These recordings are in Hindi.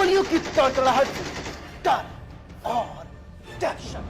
गोलियों की तड़तड़ाहट से डर और दहशत।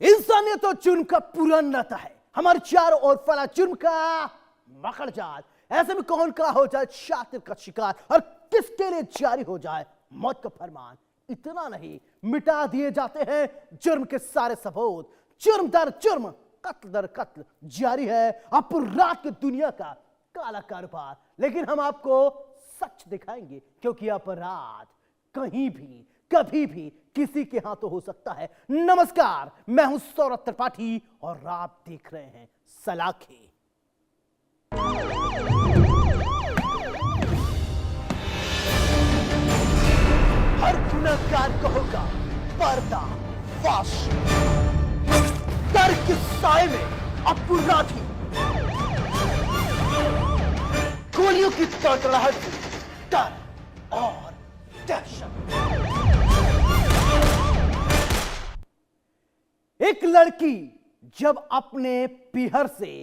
इंसानियत और जुर्म का पुरान नाता है, हमारे चारों ओर फैला जुर्म का मकड़ जाल। ऐसे में कौन का हो जाए शातिर का शिकार और किसके लिए जारी हो जाए मौत का फरमान। इतना नहीं, मिटा दिए जाते हैं जुर्म के सारे सबूत। जुर्म दर जुर्म, कत्ल दर कत्ल जारी है अपराध की दुनिया का काला कारोबार। लेकिन हम आपको सच दिखाएंगे, क्योंकि अपराध कहीं भी कभी भी किसी के हाथों हो सकता है। नमस्कार, मैं हूं सौरभ त्रिपाठी और आप देख रहे हैं सलाखे। हर गुनहगार को होगा पर्दाफाश। डर के साए में अपराधी गोलियों की तड़तड़ाहट से डर और दहशत। एक लड़की जब अपने पीहर से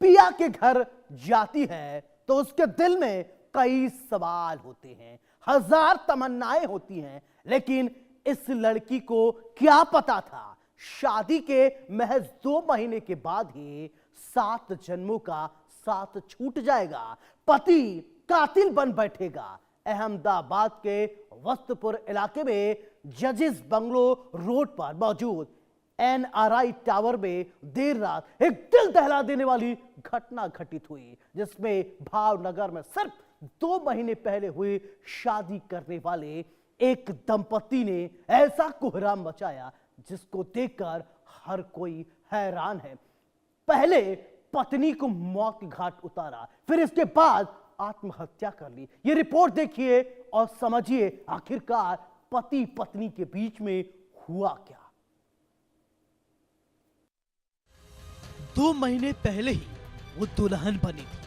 पिया के घर जाती है तो उसके दिल में कई सवाल होते हैं, हजार तमन्नाएं होती हैं। लेकिन इस लड़की को क्या पता था, शादी के महज 2 महीने के बाद ही 7 जन्मों का साथ छूट जाएगा। पति कातिल बन बैठेगा। अहमदाबाद के वस्तुपुर इलाके में जजेस बंगलो रोड पर मौजूद NRI टावर में देर रात एक दिल दहला देने वाली घटना घटित हुई, जिसमें भावनगर में सिर्फ 2 महीने पहले हुई शादी करने वाले एक दंपति ने ऐसा कोहराम मचाया जिसको देखकर हर कोई हैरान है। पहले पत्नी को मौत के घाट उतारा, फिर इसके बाद आत्महत्या कर ली। ये रिपोर्ट देखिए और समझिए आखिरकार पति पत्नी के बीच में हुआ क्या। 2 महीने पहले ही वो दुल्हन बनी थी,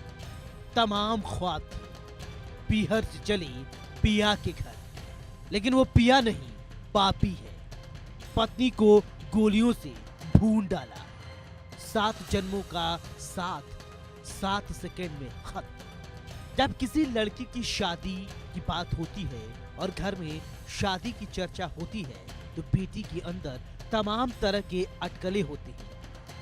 तमाम ख्वाब थी, पीहर से चली पिया के घर। लेकिन वो पिया नहीं, पापी है। पत्नी को गोलियों से भून डाला। 7 जन्मों का साथ 7 सेकंड में खत्म। जब किसी लड़की की शादी की बात होती है और घर में शादी की चर्चा होती है तो बेटी के अंदर तमाम तरह के अटकलें होते हैं।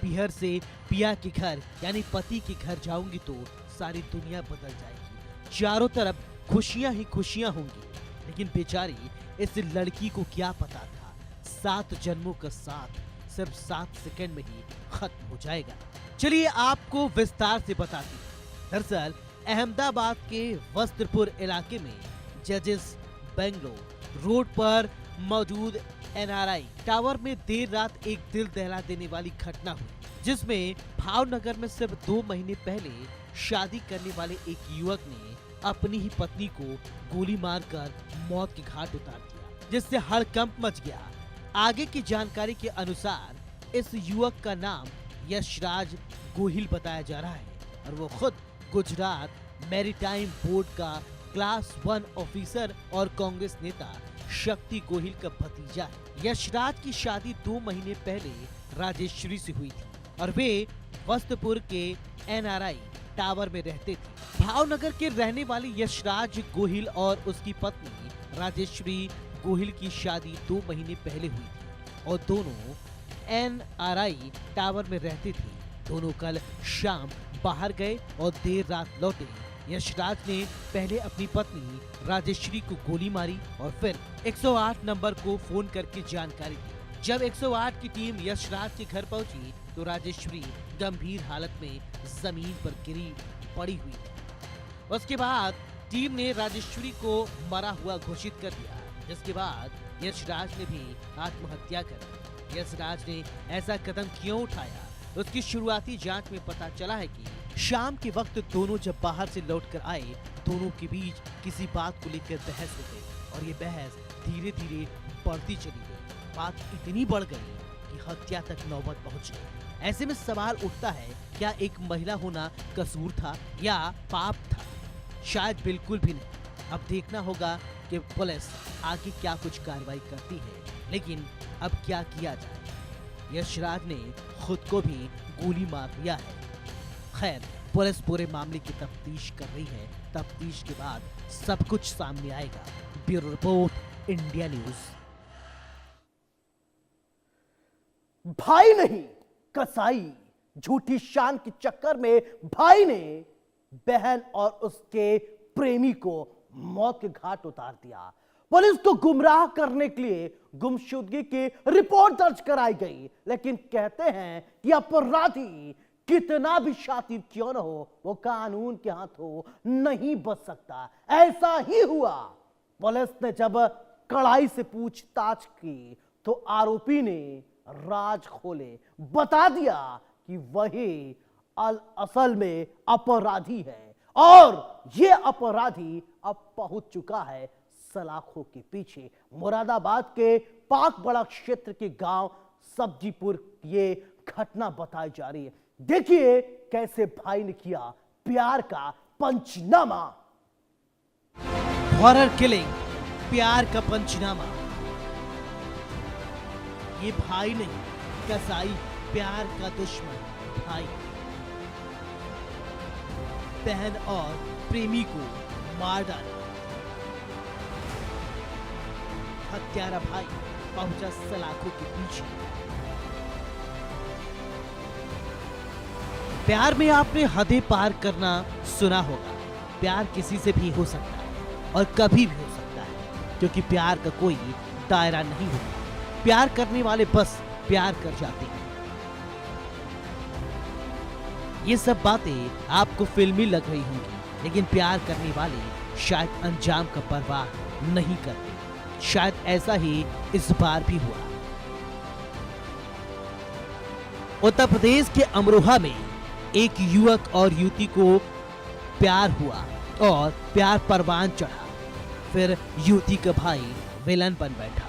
पीहर से पिया के घर यानी पति के घर जाऊंगी तो सारी दुनिया बदल जाएगी, चारों तरफ खुशियां ही खुशियां होंगी। लेकिन बेचारी इस लड़की को क्या पता था, 7 जन्मों का साथ सिर्फ 7 सेकंड में ही खत्म हो जाएगा। चलिए आपको विस्तार से बताती हूँ। दरअसल अहमदाबाद के वस्त्रपुर इलाके में जजेस बेंगलो रोड पर मौजूद NRI टावर में देर रात एक दिल दहला देने वाली घटना हुई, जिसमें भावनगर में सिर्फ 2 महीने पहले शादी करने वाले एक युवक ने अपनी ही पत्नी को गोली मारकर मौत के घाट उतार दिया, जिससे हड़कंप मच गया। आगे की जानकारी के अनुसार इस युवक का नाम यशराज गोहिल बताया जा रहा है और वो खुद गुजरात मैरीटाइम बोर्ड का क्लास 1 ऑफिसर और कांग्रेस नेता शक्ति गोहिल का भतीजा है। यशराज की शादी 2 महीने पहले राजेश्वरी से हुई थी और वे वस्तुपुर के NRI टावर में रहते थे। भावनगर के रहने वाले यशराज गोहिल और उसकी पत्नी राजेश्वरी गोहिल की शादी 2 महीने पहले हुई थी और दोनों NRI टावर में रहते थे। दोनों कल शाम बाहर गए और देर रात लौटे। यशराज ने पहले अपनी पत्नी राजेश्वरी को गोली मारी और फिर 108 नंबर को फोन करके जानकारी दी। जब 108 की टीम यशराज के घर पहुंची तो राजेश्वरी गंभीर हालत में जमीन पर गिरी पड़ी हुई थी। उसके बाद टीम ने राजेश्वरी को मरा हुआ घोषित कर दिया, जिसके बाद यशराज ने भी आत्महत्या कर ली। यशराज ने ऐसा कदम क्यों उठाया, उसकी शुरुआती जांच में पता चला है कि शाम के वक्त दोनों जब बाहर से लौटकर आए, दोनों के बीच किसी बात को लेकर बहस हो गई और ये बहस धीरे धीरे बढ़ती चली गई। बात इतनी बढ़ गई कि हत्या तक नौबत पहुंच गई। ऐसे में सवाल उठता है, क्या एक महिला होना कसूर था या पाप था? शायद बिल्कुल भी नहीं। अब देखना होगा कि पुलिस आगे क्या कुछ कार्रवाई करती है। लेकिन अब क्या किया जाए? यशराज ने खुद को भी गोली मार लिया है। खैर, पुलिस पूरे मामले की तफ्तीश कर रही है। तफ्तीश के बाद सब कुछ सामने आएगा। Bureau report, India news. भाई नहीं कसाई, झूठी शान के चक्कर में भाई ने बहन और उसके प्रेमी को मौत के घाट उतार दिया। पुलिस को गुमराह करने के लिए गुमशुदगी की रिपोर्ट दर्ज कराई गई, लेकिन कहते हैं कि अपराधी कितना भी शातिर क्यों न हो, वो कानून के हाथों नहीं बच सकता। ऐसा ही हुआ। पुलिस ने जब कड़ाई से पूछताछ की तो आरोपी ने राज खोले, बता दिया कि वही असल में अपराधी है और ये अपराधी अब पहुंच चुका है सलाखों के पीछे। मुरादाबाद के पाक बड़ा क्षेत्र के गांव सब्जीपुर ये घटना बताई जा रही है। देखिए कैसे भाई ने किया प्यार का पंचनामा। हॉरर किलिंग, प्यार का पंचनामा। ये भाई नहीं कसाई, प्यार का दुश्मन भाई बहन और प्रेमी को मार डाला। हत्यारा भाई पहुंचा सलाखों के पीछे। प्यार में आपने हदें पार करना सुना होगा। प्यार किसी से भी हो सकता है और कभी भी हो सकता है, क्योंकि प्यार का कोई दायरा नहीं होता। प्यार करने वाले बस प्यार कर जाते हैं। ये सब बातें आपको फिल्मी लग रही होंगी, लेकिन प्यार करने वाले शायद अंजाम का परवाह नहीं करते। शायद ऐसा ही इस बार भी हुआ। उत्तर प्रदेश के अमरोहा में एक युवक और युवती को प्यार हुआ और प्यार परवान चढ़ा। फिर युवती का भाई विलन बन बैठा।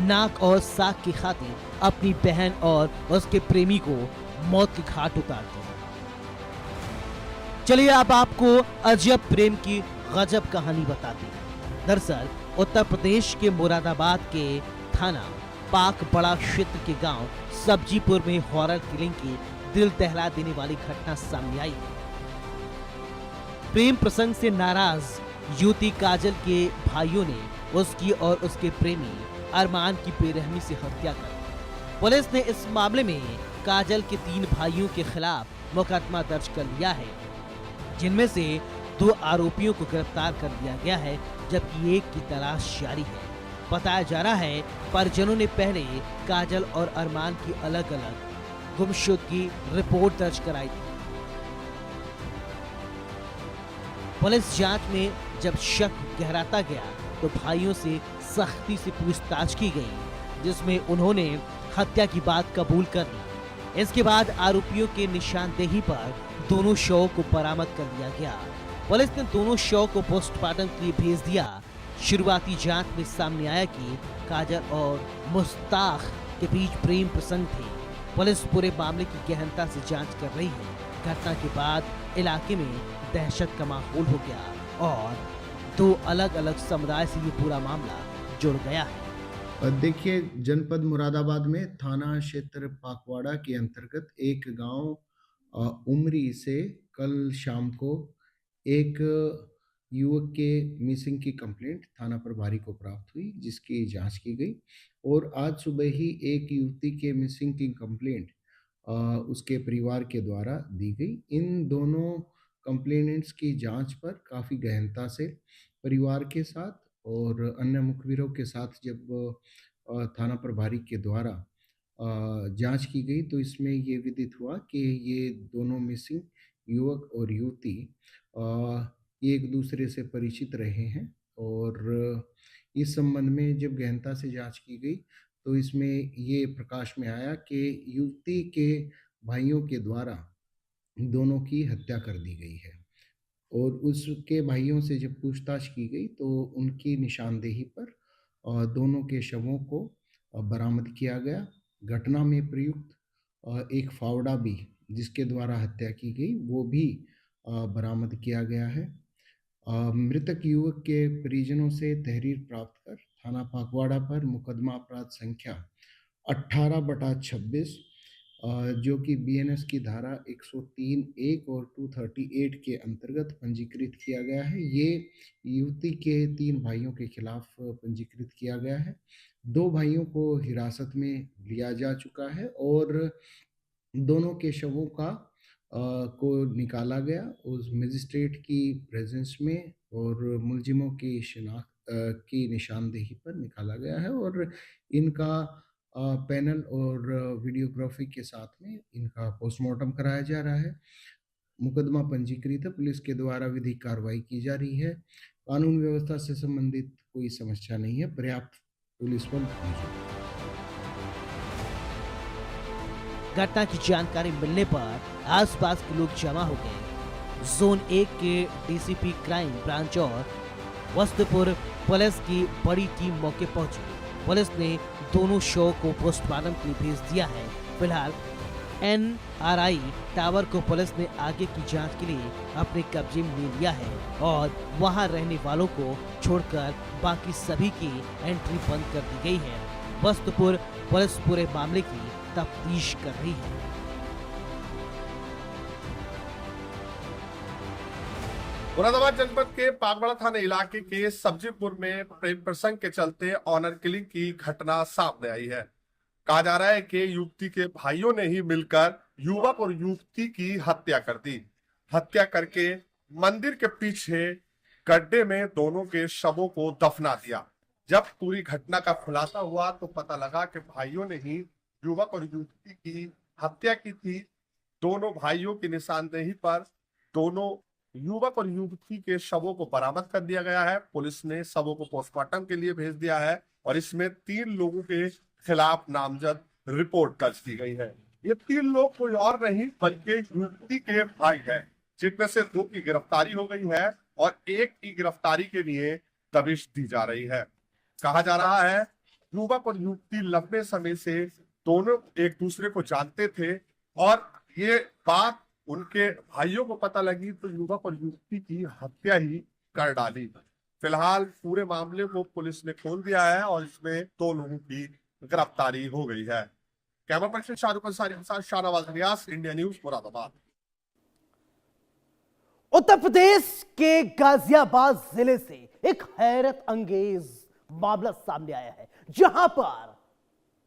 नाक और साक की खातिर अपनी बहन और उसके प्रेमी को मौत के घाट उतार दिया। चलिए अब आपको अजब प्रेम की गजब कहानी बताते हैं। दरअसल उत्तर प्रदेश के मुरादाबाद के थाना पाक बड़ा क्षेत्र के गांव सब्जीपुर में हॉरर किलिंग की दिल दहला देने वाली घटना सामने आई है। प्रेम प्रसंग से नाराज युवती काजल के भाइयों ने उसकी और उसके प्रेमी अरमान की बेरहमी से हत्या कर दी। पुलिस ने इस मामले में काजल के 3 भाइयों के खिलाफ मुकदमा दर्ज कर लिया है, जिनमें से 2 आरोपियों को गिरफ्तार कर लिया गया है, जबकि एक की तलाश जारी है। बताया जा रहा है परिजनों ने पहले काजल और अरमान की अलग अलग गुमशुदगी रिपोर्ट दर्ज कराई थी। पुलिस जांच में जब शक गहराता गया तो भाइयों से सख्ती से पूछताछ की गई, जिसमें उन्होंने हत्या की बात कबूल कर ली। इसके बाद आरोपियों के निशानदेही पर दोनों शवों को बरामद कर लिया गया। पुलिस ने दोनों शव को पोस्टमार्टम के लिए भेज दिया। शुरुआती जांच में सामने आया कि काजल और मुस्ताक के बीच प्रेम प्रसंग थे। पुलिस पूरे मामले की गहनता से जांच कर रही है। घटना के बाद इलाके में दहशत का माहौल हो गया और 2 अलग अलग समुदाय से ये पूरा मामला जुड़ गया है। देखिए, जनपद मुरादाबाद में थाना क्षेत्र पाकवाड़ा के अंतर्गत एक गांव उमरी से कल शाम को एक युवक के मिसिंग की कंप्लेंट थाना प्रभारी को प्राप्त हुई, जिसकी जांच की गई और आज सुबह ही एक युवती के मिसिंग की कंप्लेंट उसके परिवार के द्वारा दी गई। इन दोनों कंप्लेनेंट्स की जांच पर काफ़ी गहनता से परिवार के साथ और अन्य मुखबिरों के साथ जब थाना प्रभारी के द्वारा जांच की गई तो इसमें ये विदित हुआ कि ये दोनों मिसिंग युवक और युवती एक दूसरे से परिचित रहे हैं और इस संबंध में जब गहनता से जांच की गई तो इसमें ये प्रकाश में आया कि युवती के भाइयों के द्वारा दोनों की हत्या कर दी गई है और उसके भाइयों से जब पूछताछ की गई तो उनकी निशानदेही पर दोनों के शवों को बरामद किया गया। घटना में प्रयुक्त एक फावड़ा भी जिसके द्वारा हत्या की गई वो भी बरामद किया गया है। मृतक युवक के परिजनों से तहरीर प्राप्त कर थाना पाकवाड़ा पर मुकदमा अपराध संख्या 18/26 जो कि बीएनएस की धारा 103(1) और 238 के अंतर्गत पंजीकृत किया गया है। ये युवती के 3 भाइयों के खिलाफ पंजीकृत किया गया है। 2 भाइयों को हिरासत में लिया जा चुका है और दोनों के शवों को निकाला गया उस मजिस्ट्रेट की प्रेजेंस में और मुलजिमों की शिनाख्त की निशानदेही पर निकाला गया है और इनका पैनल और वीडियोग्राफी के साथ में इनका पोस्टमार्टम कराया जा रहा है। मुकदमा पंजीकृत है, पुलिस के द्वारा विधिक कार्रवाई की जा रही है। कानून व्यवस्था से संबंधित कोई समस्या नहीं है, पर्याप्त पुलिस बल मौजूद है। घटना की जानकारी मिलने पर आसपास के लोग जमा हो गए। जोन 1 के डीसीपी क्राइम ब्रांच और वस्तुपुर पुलिस की बड़ी टीम मौके पहुंची। पुलिस ने दोनों शव को पोस्टमार्टम के लिए भेज दिया है। फिलहाल एनआरआई टावर को पुलिस ने आगे की जांच के लिए अपने कब्जे में ले लिया है और वहां रहने वालों को छोड़कर बाकी सभी की एंट्री बंद कर दी गई है। वस्तुपुर पुलिस पूरे मामले की तफ्तीश कर रही है। मुरादाबाद जनपद के पागवाड़ा थाना इलाके के सब्जीपुर में प्रेम प्रसंग के चलते ऑनर किलिंग की घटना सामने आई है। कहा जा रहा है कि युवती के भाइयों ने ही मिलकर युवक और युवती की हत्या कर दी। हत्या करके मंदिर के पीछे गड्ढे में दोनों के शवों को दफना दिया। जब पूरी घटना का खुलासा हुआ तो पता लगा कि भाइयों ने ही युवक और युवती की हत्या की थी। दोनों भाइयों की निशानदेही पर दोनों युवक और युवती के शवों को बरामद कर दिया गया है। पुलिस ने शवों को पोस्टमार्टम के लिए भेज दिया है और इसमें 3 लोगों के खिलाफ नामजद रिपोर्ट दर्ज की गई है। ये 3 लोग कोई और नहीं बल्कि युवती के भाई हैं, जिनमें से 2 की गिरफ्तारी हो गई है और 1 की गिरफ्तारी के लिए दबिश दी जा रही है। कहा जा रहा है युवक और युवती लंबे समय से दोनों एक दूसरे को जानते थे और ये बात उनके भाइयों को पता लगी तो युवक और युवती की हत्या ही कर डाली। फिलहाल पूरे मामले को पुलिस ने खोल दिया है और इसमें 2 लोगों की गिरफ्तारी हो गई है। कैमरा पर्सन शाहरुख अंसारी के साथ शाहनवाज रियाज, इंडिया न्यूज, मुरादाबाद। उत्तर प्रदेश के गाजियाबाद जिले से एक हैरत अंगेज मामला सामने आया है, जहां पर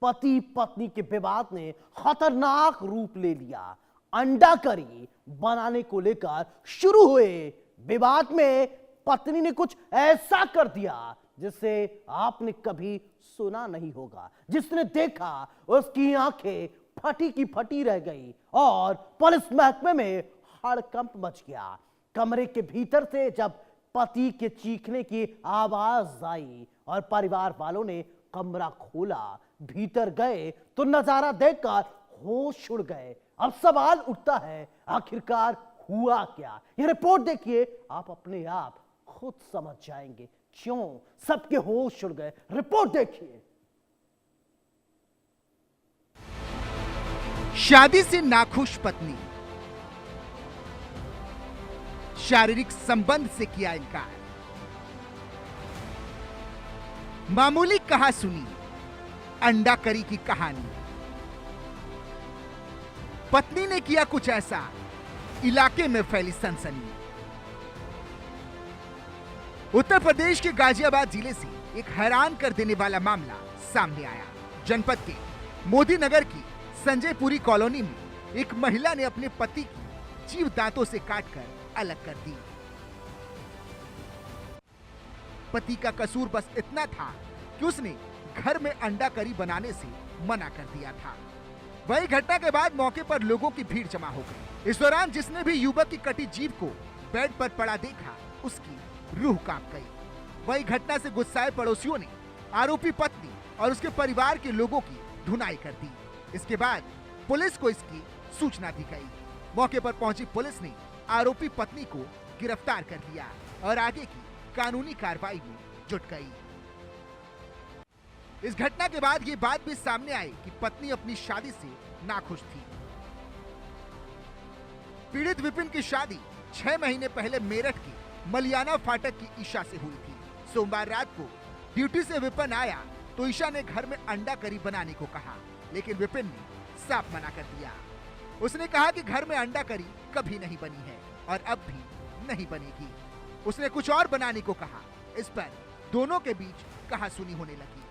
पति पत्नी के विवाद ने खतरनाक रूप ले लिया। अंडा करी बनाने को लेकर शुरू हुए विवाद में पत्नी ने कुछ ऐसा कर दिया जिसे आपने कभी सुना नहीं होगा। जिसने देखा उसकी आंखें फटी की फटी रह गई और पुलिस महकमे में हड़कंप मच गया। कमरे के भीतर से जब पति के चीखने की आवाज आई और परिवार वालों ने कमरा खोला, भीतर गए तो नजारा देखकर होश उड़ गए। अब सवाल उठता है, आखिरकार हुआ क्या? ये रिपोर्ट देखिए, आप अपने आप खुद समझ जाएंगे क्यों सबके होश उड़ गए। रिपोर्ट देखिए। शादी से नाखुश पत्नी, शारीरिक संबंध से किया इनकार। मामूली कहा सुनी अंडा करी की कहानी। पत्नी ने किया कुछ ऐसा, इलाके में फैली सनसनी। उत्तर प्रदेश के गाजियाबाद जिले से एक हैरान कर देने वाला मामला सामने आया। जनपद के मोदी नगर की संजयपुरी कॉलोनी में एक महिला ने अपने पति की जीव दांतों से काटकर अलग कर दी। पति का कसूर बस इतना था कि उसने घर में अंडा करी बनाने से मना कर दिया था। वही घटना के बाद मौके पर लोगों की भीड़ जमा हो गई। इस दौरान जिसने भी युवक की कटी जीभ को बेड पर पड़ा देखा, उसकी रूह कांप गई। वही घटना से गुस्साए पड़ोसियों ने आरोपी पत्नी और उसके परिवार के लोगों की धुनाई कर दी। इसके बाद पुलिस को इसकी सूचना दी गई। मौके पर पहुंची पुलिस ने आरोपी पत्नी को गिरफ्तार कर लिया और आगे की कानूनी कार्रवाई में जुट गई। इस घटना के बाद ये बात भी सामने आई कि पत्नी अपनी शादी से नाखुश थी। पीड़ित विपिन की शादी 6 महीने पहले मेरठ के मलियाना फाटक की ईशा से हुई थी। सोमवार रात को ड्यूटी से विपिन आया तो ईशा ने घर में अंडा करी बनाने को कहा, लेकिन विपिन ने साफ मना कर दिया। उसने कहा कि घर में अंडा करी कभी नहीं बनी है और अब भी नहीं बनेगी। उसने कुछ और बनाने को कहा। इस पर दोनों के बीच कहासुनी होने लगी।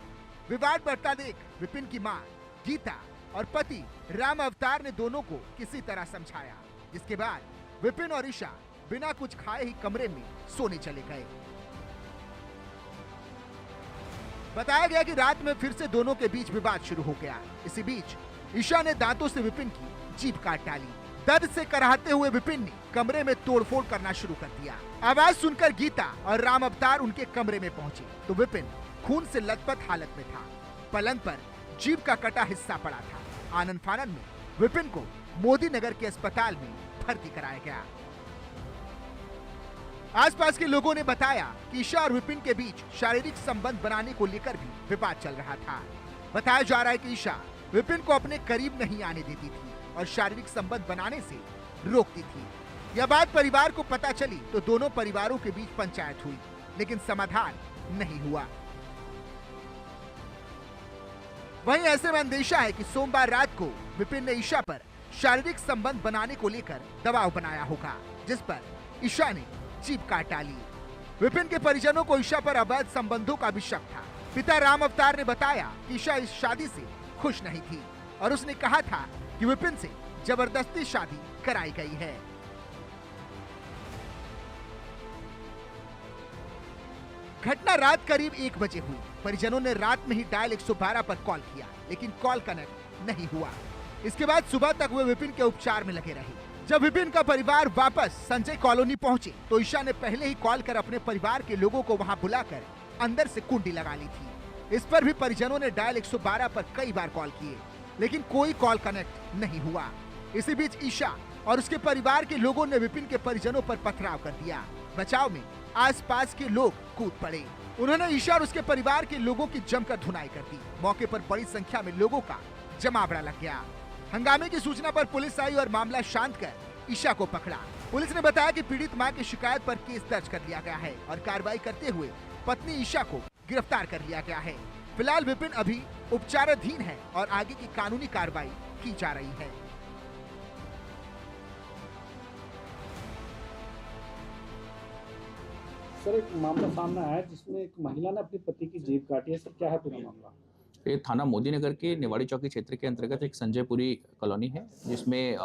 विवाद बढ़ता देख विपिन की मां गीता और पति राम अवतार ने दोनों को किसी तरह समझाया, जिसके बाद विपिन और ईशा बिना कुछ खाए ही कमरे में सोने चले गए। बताया गया कि रात में फिर से दोनों के बीच विवाद शुरू हो गया। इसी बीच ईशा ने दांतों से विपिन की जीभ काट डाली। दर्द से कराहते हुए विपिन ने कमरे में तोड़फोड़ करना शुरू कर दिया। आवाज सुनकर गीता और राम अवतार उनके कमरे में पहुंचे तो विपिन खून से लथपथ हालत में था। पलंग पर जीभ का कटा हिस्सा पड़ा था। आनंद फानन में विपिन को मोदी नगर के अस्पताल में भर्ती कराया गया। आसपास के लोगों ने बताया कि ईशा और विपिन के बीच शारीरिक संबंध बनाने को लेकर भी विवाद चल रहा था। बताया जा रहा है कि ईशा विपिन को अपने करीब नहीं आने देती थी और शारीरिक संबंध बनाने से रोकती थी। यह बात परिवार को पता चली तो दोनों परिवारों के बीच पंचायत हुई, लेकिन समाधान नहीं हुआ। वहीं ऐसे में अंदेशा है कि सोमवार रात को विपिन ने ईशा पर शारीरिक संबंध बनाने को लेकर दबाव बनाया होगा, जिस पर ईशा ने जीभ काट डाली। विपिन के परिजनों को ईशा पर अवैध संबंधों का भी शक था। पिता राम अवतार ने बताया कि ईशा इस शादी से खुश नहीं थी और उसने कहा था कि विपिन से जबरदस्ती शादी कराई गई है। घटना रात करीब 1 बजे हुई। परिजनों ने रात में ही डायल 112 पर कॉल किया, लेकिन कॉल कनेक्ट नहीं हुआ। इसके बाद सुबह तक वे विपिन के उपचार में लगे रहे। जब विपिन का परिवार वापस संजय कॉलोनी पहुंचे तो ईशा ने पहले ही कॉल कर अपने परिवार के लोगों को वहां बुलाकर अंदर से कुंडी लगा ली थी। इस पर भी परिजनों ने डायल 112 पर कई बार कॉल किए, लेकिन कोई कॉल कनेक्ट नहीं हुआ। इसी बीच ईशा और उसके परिवार के लोगों ने विपिन के परिजनों पर पथराव कर दिया। बचाव में आसपास के लोग कूद पड़े। उन्होंने ईशा और उसके परिवार के लोगों की जमकर धुनाई कर दी। मौके पर बड़ी संख्या में लोगों का जमावड़ा लग गया। हंगामे की सूचना पर पुलिस आई और मामला शांत कर ईशा को पकड़ा। पुलिस ने बताया कि पीड़ित मां की शिकायत पर केस दर्ज कर लिया गया है और कार्रवाई करते हुए पत्नी ईशा को गिरफ्तार कर लिया गया है। फिलहाल विपिन अभी उपचाराधीन है और आगे की कानूनी कार्रवाई की जा रही है। सर, एक मामला सामने आया है जिसमें एक महिला ने अपने पति की जीभ काटी है। सर, क्या है पूरा मामला? ये थाना मोदी नगर के निवाड़ी चौकी क्षेत्र के अंतर्गत एक संजयपुरी कॉलोनी है, जिसमें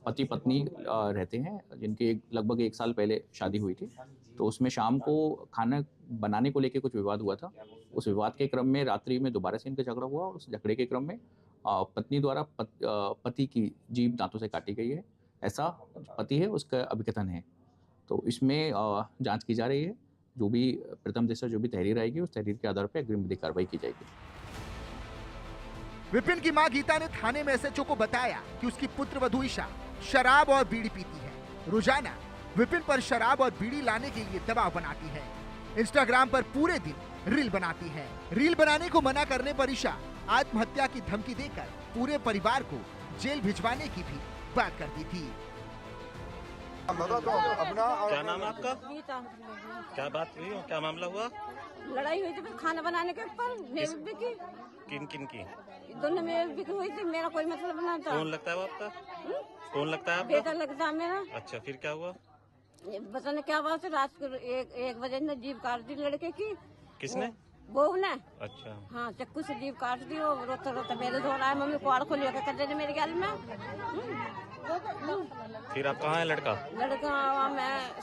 पति पत्नी रहते हैं, जिनकी लगभग 1 साल पहले शादी हुई थी। तो उसमें शाम को खाना बनाने को लेकर कुछ विवाद हुआ था। उस विवाद के क्रम में रात्रि में दोबारा से इनका झगड़ा हुआ और उस झगड़े के क्रम में पत्नी द्वारा पति की जीभ दांतों से काटी गई है, ऐसा पति है उसका अभिकथन है। तो इसमें जांच की जा रही है। जो भी प्रथम दृष्टया जो भी तहरीर आएगी उस तहरीर के आधार पर अग्रिम विधिक कार्रवाई की जाएगी। विपिन की मां गीता ने थाने में एसएचओ को बताया कि उसकी पुत्रवधू ईशा शराब और बीड़ी पीती है। रोजाना विपिन पर शराब और बीड़ी लाने के लिए दबाव बनाती है। इंस्टाग्राम पर पूरे दिन रील बनाती है। रील बनाने को मना करने पर ईशा आत्महत्या की धमकी देकर पूरे परिवार को जेल भिजवाने की भी बात करती थी। क्या नाम है आपका? गीता। क्या बात हुई? क्या मामला हुआ? लड़ाई हुई थी फिर खाना बनाने के ऊपर। मेरी भी की किन किन की? दोनों में भी हुई थी। मेरा कोई मतलब नहीं था। कौन लगता है वो आपका? कौन लगता है आपका? बेटा लगता है मेरा। अच्छा, फिर क्या हुआ? पता नहीं क्या बात है। रात को 1 बजे ने जीभ काट दी लड़के की। किसने? बहू ने। अच्छा। हाँ, चाकू से जीभ काट दी। वो रोता रोता मेरे धो रहा है। मम्मी कुआड़ खोली होकर कर दे मेरे गल में। फिर आप कहाँ है लड़का? लड़का मैं